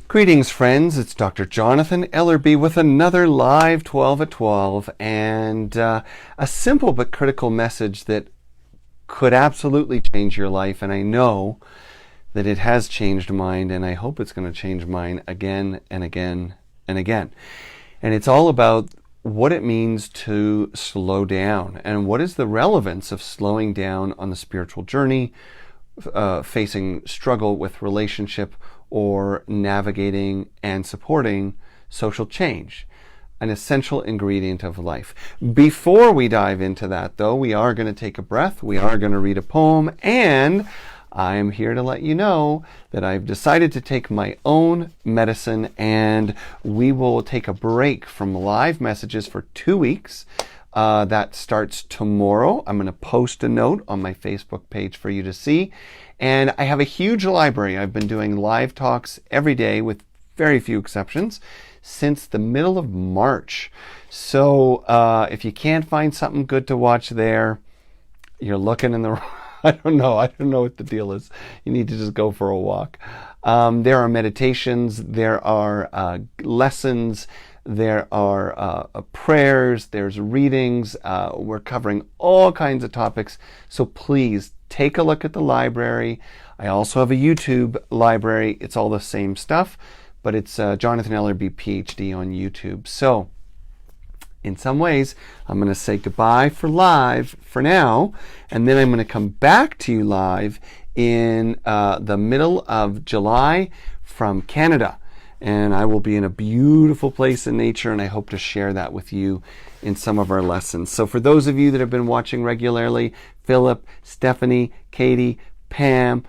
Greetings, friends. It's Dr. Jonathan Ellerby with another live 12 at 12 and a simple but critical message that could absolutely change your life. And I know that it has changed mine, and I hope it's going to change mine again and again and again. And it's all about what it means to slow down and what is the relevance of slowing down on the spiritual journey, facing struggle with relationship, or navigating and supporting social change, an essential ingredient of life. Before we dive into that, though, we are going to take a breath, we are going to read a poem, and I am here to let you know that I've decided to take my own medicine, and we will take a break from live messages for 2 weeks. That starts tomorrow. I'm going to post a note on my Facebook page for you to see. And I have a huge library. I've been doing live talks every day with very few exceptions since the middle of March. So if you can't find something good to watch there, you're looking in the... I don't know what the deal is. You need to just go for a walk. There are meditations. There are lessons. There are prayers, there's readings, we're covering all kinds of topics. So please take a look at the library. I also have a YouTube library. It's all the same stuff, but it's Jonathan Ellerby, PhD on YouTube. So in some ways, I'm going to say goodbye for live for now, and then I'm going to come back to you live in the middle of July from Canada. And I will be in a beautiful place in nature, and I hope to share that with you in some of our lessons. So for those of you that have been watching regularly, Philip, Stephanie, Katie, Pam,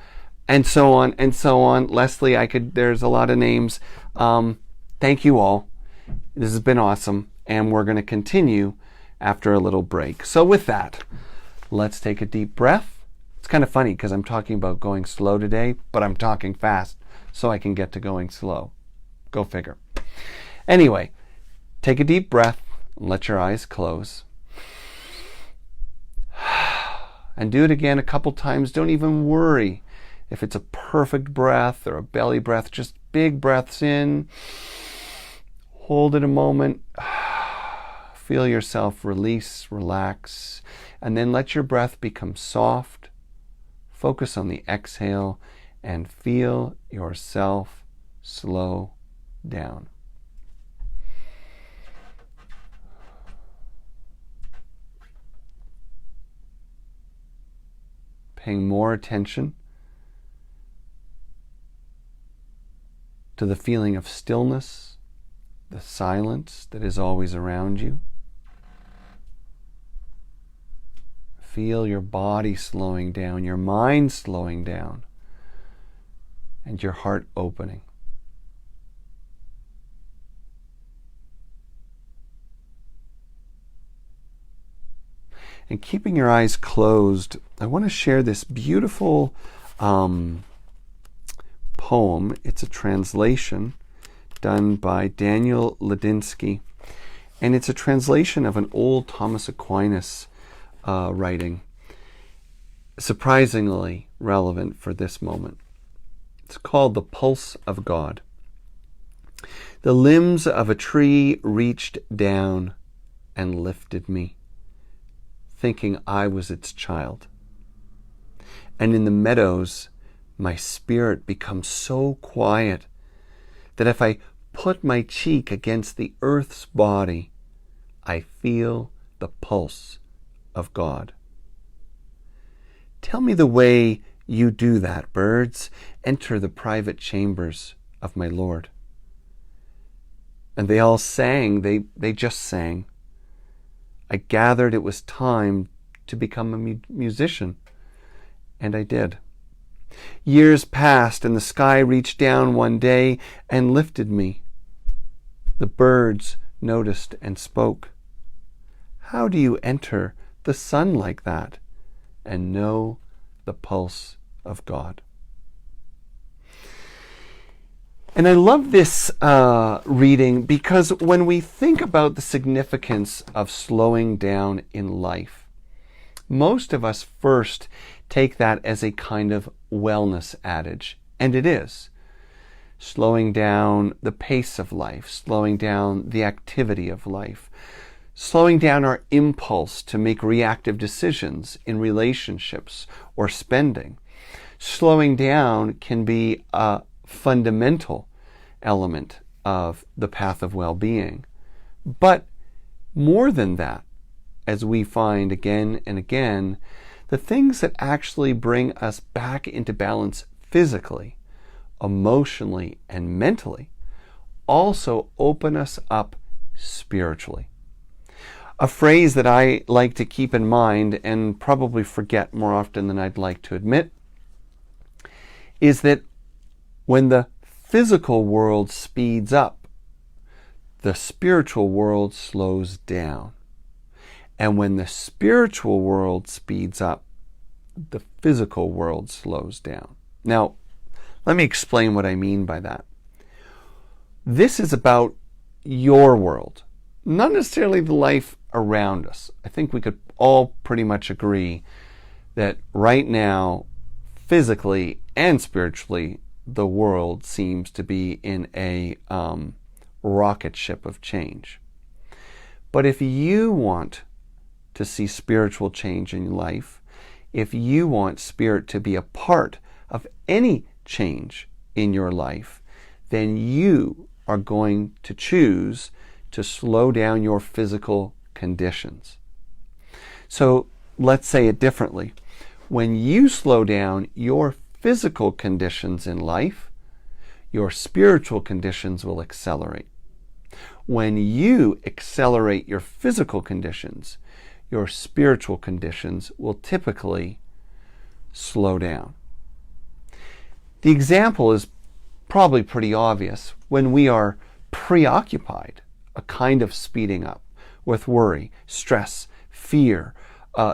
and so on, Leslie, there's a lot of names. Thank you all. This has been awesome, and we're going to continue after a little break. So with that, let's take a deep breath. It's kind of funny because I'm talking about going slow today, but I'm talking fast so I can get to going slow. Go figure. Anyway, take a deep breath and let your eyes close. And do it again a couple times. Don't even worry if it's a perfect breath or a belly breath. Just big breaths in. Hold it a moment. Feel yourself release, relax. And then let your breath become soft. Focus on the exhale and feel yourself slow down. Paying more attention to the feeling of stillness, the silence that is always around you. Feel your body slowing down, your mind slowing down, and your heart opening. And keeping your eyes closed, I want to share this beautiful poem. It's a translation done by Daniel Ladinsky. And it's a translation of an old Thomas Aquinas writing. Surprisingly relevant for this moment. It's called The Pulse of God. The limbs of a tree reached down and lifted me, thinking I was its child. And in the meadows, my spirit becomes so quiet that if I put my cheek against the earth's body, I feel the pulse of God. Tell me the way you do that, birds. Enter the private chambers of my Lord. And they all sang, they just sang. I gathered it was time to become a musician, and I did. Years passed, and the sky reached down one day and lifted me. The birds noticed and spoke. How do you enter the sun like that and know the pulse of God? And I love this reading because when we think about the significance of slowing down in life, most of us first take that as a kind of wellness adage, and it is. slowing down the pace of life, slowing down the activity of life, slowing down our impulse to make reactive decisions in relationships or spending. Slowing down can be a fundamental element of the path of well-being. But more than that, as we find again and again, the things that actually bring us back into balance physically, emotionally, and mentally also open us up spiritually. A phrase that I like to keep in mind and probably forget more often than I'd like to admit is that when the physical world speeds up, the spiritual world slows down. And when the spiritual world speeds up, the physical world slows down. Now, let me explain what I mean by that. This is about your world, not necessarily the life around us. I think we could all pretty much agree that right now, physically and spiritually, the world seems to be in a rocket ship of change. But if you want to see spiritual change in your life, if you want spirit to be a part of any change in your life, then you are going to choose to slow down your physical conditions. So let's say it differently. When you slow down your physical conditions in life, your spiritual conditions will accelerate. When you accelerate your physical conditions, your spiritual conditions will typically slow down. The example is probably pretty obvious. When we are preoccupied, a kind of speeding up with worry, stress, fear,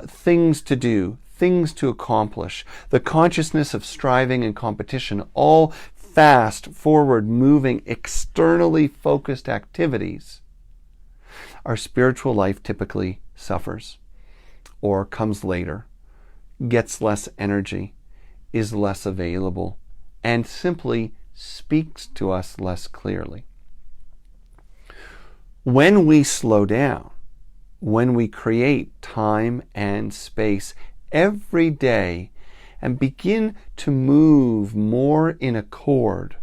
things to do, things to accomplish, the consciousness of striving and competition, all fast, forward moving, externally focused activities, our spiritual life typically suffers or comes later, gets less energy, is less available, and simply speaks to us less clearly. When we slow down, when we create time and space every day and begin to move more in accord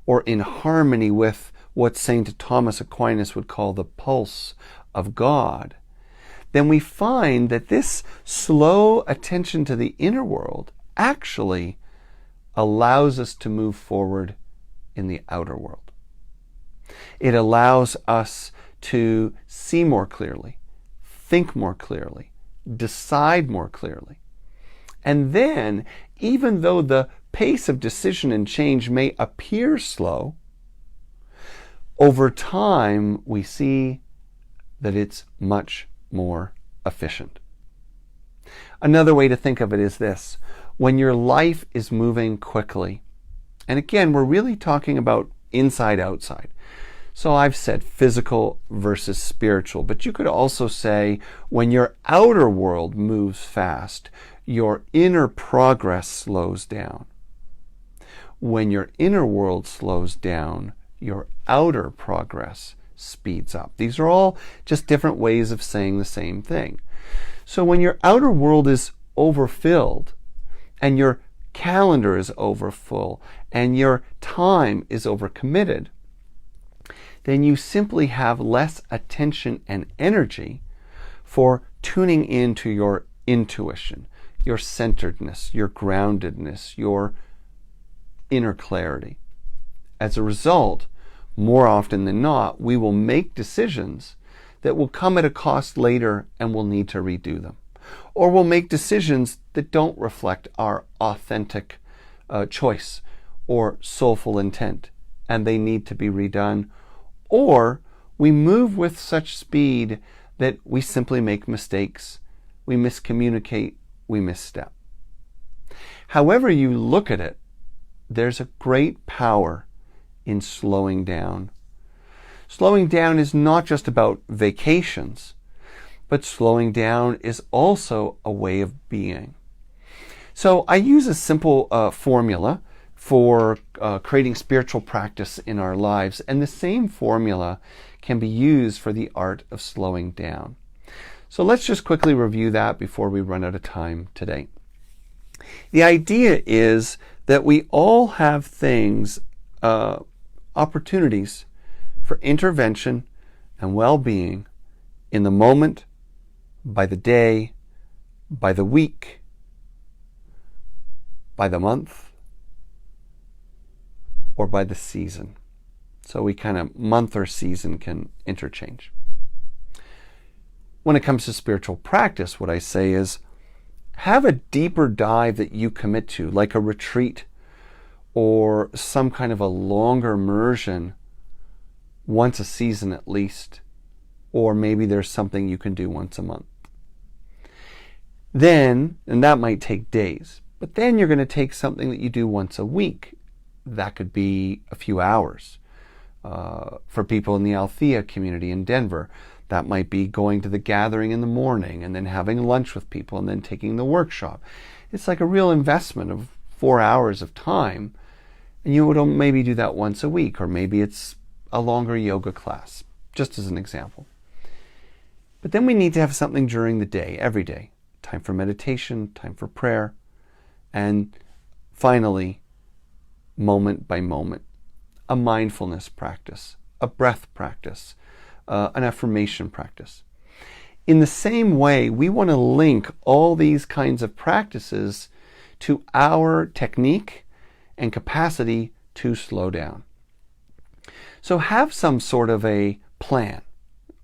or in harmony with what St. Thomas Aquinas would call the pulse of God, then we find that this slow attention to the inner world actually allows us to move forward in the outer world. It allows us to see more clearly, think more clearly, decide more clearly. And then, even though the pace of decision and change may appear slow, over time we see that it's much more efficient. Another way to think of it is this. When your life is moving quickly, and again, we're really talking about inside, outside. So I've said physical versus spiritual, but you could also say when your outer world moves fast, your inner progress slows down. When your inner world slows down, your outer progress speeds up. These are all just different ways of saying the same thing. So when your outer world is overfilled and your calendar is overfull and your time is overcommitted, then you simply have less attention and energy for tuning into your intuition, your centeredness, your groundedness, your inner clarity. As a result, more often than not, we will make decisions that will come at a cost later and we'll need to redo them. Or we'll make decisions that don't reflect our authentic choice or soulful intent, and they need to be redone. Or we move with such speed that we simply make mistakes, we miscommunicate, we misstep. However you look at it, there's a great power in slowing down. Slowing down is not just about vacations, but slowing down is also a way of being. So I use a simple formula for creating spiritual practice in our lives. And the same formula can be used for the art of slowing down. So let's just quickly review that before we run out of time today. The idea is that we all have things, opportunities for intervention and well-being in the moment, by the day, by the week, by the month, or by the season. So we kind of month or season can interchange. When it comes to spiritual practice, what I say is have a deeper dive that you commit to, like a retreat or some kind of a longer immersion once a season at least, or maybe there's something you can do once a month. Then, and that might take days, but then you're going to take something that you do once a week. That could be a few hours. For people in the Althea community in Denver, that might be going to the gathering in the morning and then having lunch with people and then taking the workshop. It's like a real investment of 4 hours of time, and you would maybe do that once a week, or maybe it's a longer yoga class, just as an example. But then we need to have something during the day, every day. Time for meditation, time for prayer, and finally, moment by moment, a mindfulness practice, a breath practice, an affirmation practice. In the same way, we want to link all these kinds of practices to our technique and capacity to slow down. So have some sort of a plan.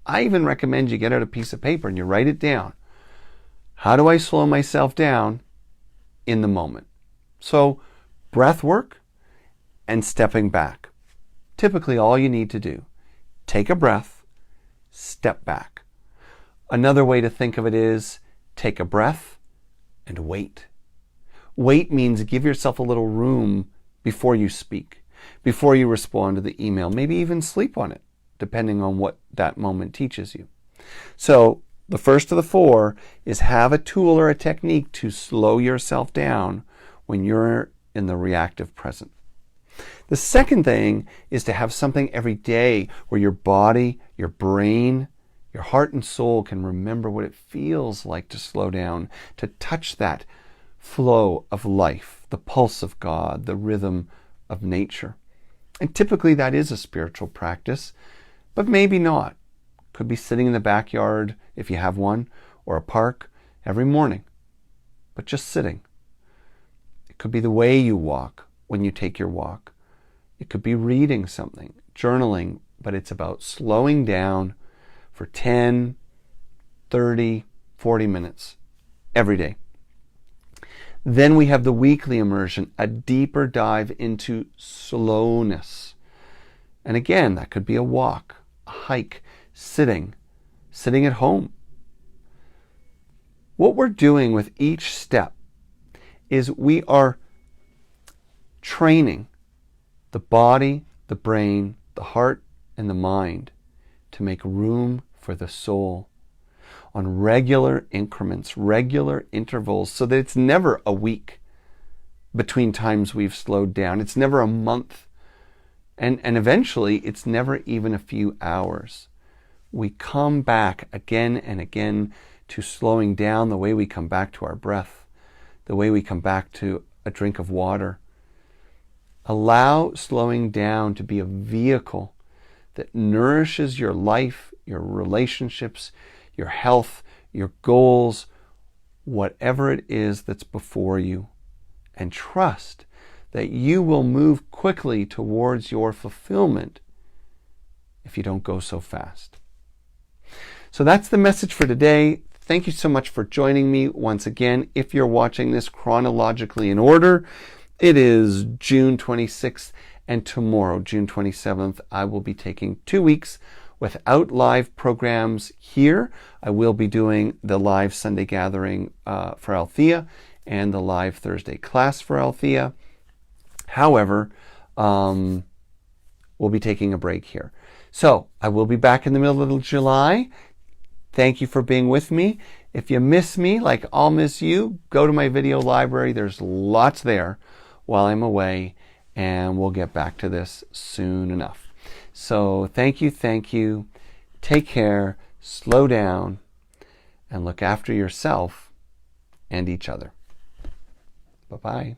I even recommend you get out a piece of paper and you write it down. How do I slow myself down in the moment? So breath work and stepping back. Typically all you need to do, take a breath, step back. Another way to think of it is take a breath and wait. Wait means give yourself a little room before you speak, before you respond to the email, maybe even sleep on it, depending on what that moment teaches you. So the first of the four is have a tool or a technique to slow yourself down when you're in the reactive present. The second thing is to have something every day where your body, your brain, your heart and soul can remember what it feels like to slow down, to touch that flow of life, the pulse of God, the rhythm of nature. And typically that is a spiritual practice, but maybe not. Could be sitting in the backyard, if you have one, or a park every morning, but just sitting. It could be the way you walk when you take your walk. It could be reading something, journaling, but it's about slowing down for 10, 30, 40 minutes every day. Then we have the weekly immersion, a deeper dive into slowness. And again, that could be a walk, a hike, sitting at home. What we're doing with each step is we are training the body, the brain, the heart, and the mind to make room for the soul on regular increments, regular intervals, so that it's never a week between times we've slowed down. It's never a month. And eventually, it's never even a few hours. We come back again and again to slowing down the way we come back to our breath, the way we come back to a drink of water. Allow slowing down to be a vehicle that nourishes your life, your relationships, your health, your goals, whatever it is that's before you. And trust that you will move quickly towards your fulfillment if you don't go so fast. So that's the message for today. Thank you so much for joining me once again. If you're watching this chronologically in order, it is June 26th, and tomorrow, June 27th, I will be taking 2 weeks without live programs here. I will be doing the live Sunday gathering for Althea and the live Thursday class for Althea. However, we'll be taking a break here. So I will be back in the middle of July. Thank you for being with me. If you miss me, like I'll miss you, go to my video library. There's lots there while I'm away. and we'll get back to this soon enough. So thank you. Take care, slow down, and look after yourself and each other. Bye-bye.